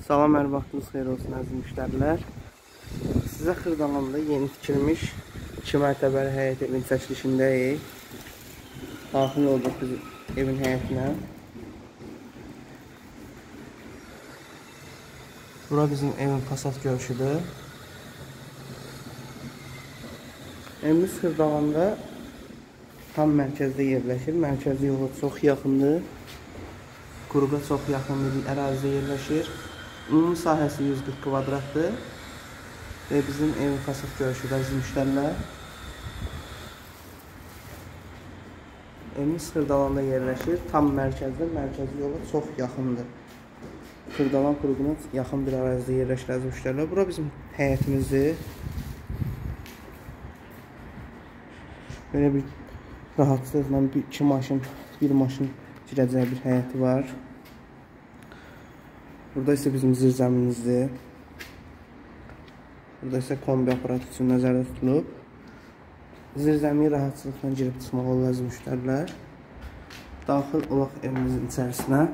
Salam, hər vaxtınız xeyir olsun əziz müştərilər. Sizə Xırdalanda yeni tikilmiş 2 mərtəbəli həyət evin çəkilişindəyik. Daxil olduq biz evin həyətinə. Bura bizim evin fasad görüşüdür. Evimiz Xırdalanda tam mərkəzdə yerləşir. Mərkəzi yola çox yaxındır. Quruğa çox yaxın bir ərazidə yerləşir. Ümumi sahəsi 140 kvadratdır və bizim evin fasad görüşüdür əziz müştərilər. Evimiz Xırdalanda yerləşir. Tam mərkəzdə, mərkəzi yola çox yaxındır. Xırdalan quruğuna yaxın bir ərazidə yerləşir əziz müştərilər. Bura bizim həyətimizdir. Belə bir rahatlıqla bir maşın girəcək bir həyəti var. Burada isə bizim zirzəminizdir. Burada isə kombi aparatı üçün nəzərdə tutulub. Zirzəmiyi rahatçılıqla girib çıxmaq olur əziz müştərilər. Daxil olaq evimizin içərisinə.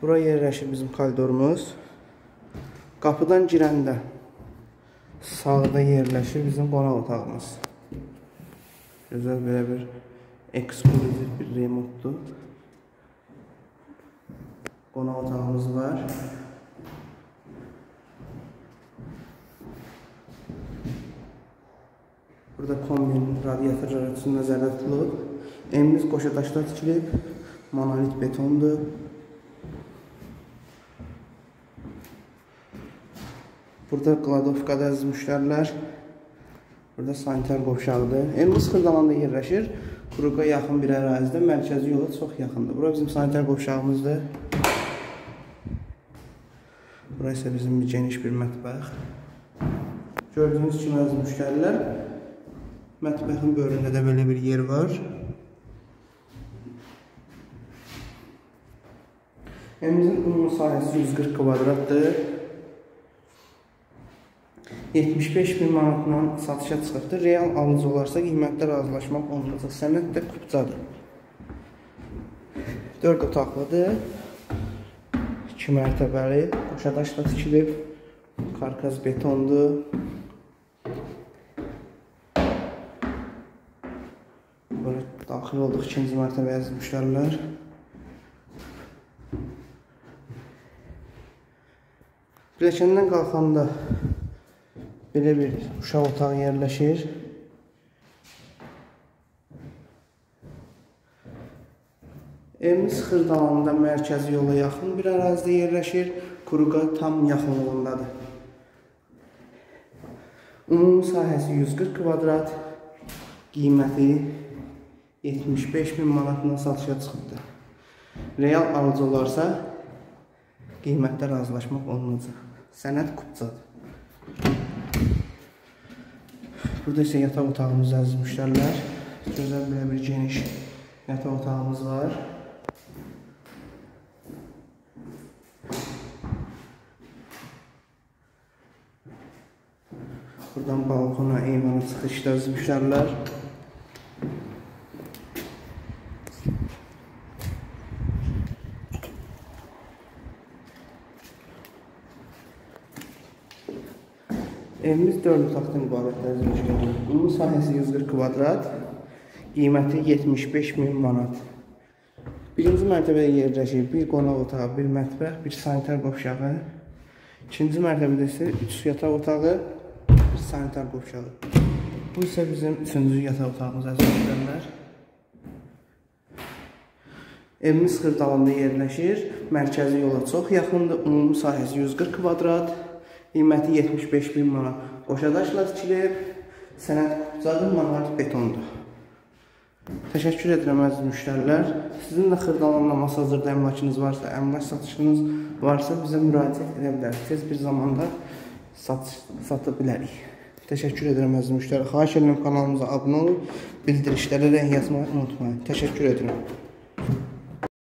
Bura yerləşir bizim koridorumuz. Qapıdan girəndə sağda yerləşir bizim qonaq otağımız. Gözəl belə bir eksklüziv bir remotdur. Qonaq otağımız var. Burada kombinin radiatorları üçün nəzərdə tutulub. Evimiz qoşadaşlar tikilib. Monolit betondur. Burada kladovkada əziz müştərilər. Burada sanitar qovşağıdır. Evimiz Xırdalanda yerləşir. Quruğa yaxın bir ərazidə, mərkəzi yola çox yaxındır. Bura bizim sanitar qovşağımızdır. Bura isə bizim geniş bir mətbəx. Gördüyünüz kimi əziz müştərilər, mətbəxin bölümündə də belə bir yer var. Evimizin ümumi sahəsi 140 kvadratdır. 75.000 manatla satışa çıxıbdır. Real alıcı olarsa qiymətdə razılaşmaq olunacaq. Sənəd də kupcadır. 4 otaqlıdır. 2 mərtəbəli. Qoşadaşla tikilib. Karkaz betondur. Böyle daxil olduq 2-ci mərtəbəyə əziz müştərilər. Pilləkəndən qalxanda belə bir uşaq otağı yerləşir. Evimiz Xırdalanda mərkəzi yola yaxın bir ərazidə yerləşir. Quruğa tam yaxınlığındadır. Ümumi sahəsi 140 kvadrat. Qiyməti 75.000 manatla satışa çıxıbdır. Real alıcı olarsa qiymətdə razılaşmaq olunacaq. Sənəd kupcadır. Burada isə yataq otağımız əziz müştərilər. Gözəl belə bir geniş yataq otağımız var. Buradan balkona, eyvana çıxışda əziz müştərilər. Evimiz 4 otaqdan ibarətdir əziz müştərilər. Ümumi sahəsi 140 kvadrat, qiyməti 75.000 manat. Birinci mərtəbədə yerləşir bir qonaq otağı, bir mətbəx, bir sanitar qovşağı. İkinci mərtəbədə isə 3 yataq otağı, bir sanitar qovşağı. Bu isə bizim 3-cü yataq otağımız əziz müştərilər. Evimiz Xırdalanda yerləşir, mərkəzi yola çox yaxındır. Ümumi sahəsi 140 kvadrat. Qiyməti 75.000 manat. Qoşadaşla tikilib, sənəd kupcadır, monolit betondur. Təşəkkür edirəm əziz müştərilər. Sizin də Xırdalanla masazırda əmlakınız varsa, əmlak satışınız varsa bizə müraciət edə bilərik. Tez bir zamanda satı bilərik. Təşəkkür edirəm əziz müştərilər. Xahiş edirəm kanalımıza abunə olub, bildirişlərə yazmayı unutmayın. Təşəkkür edirəm.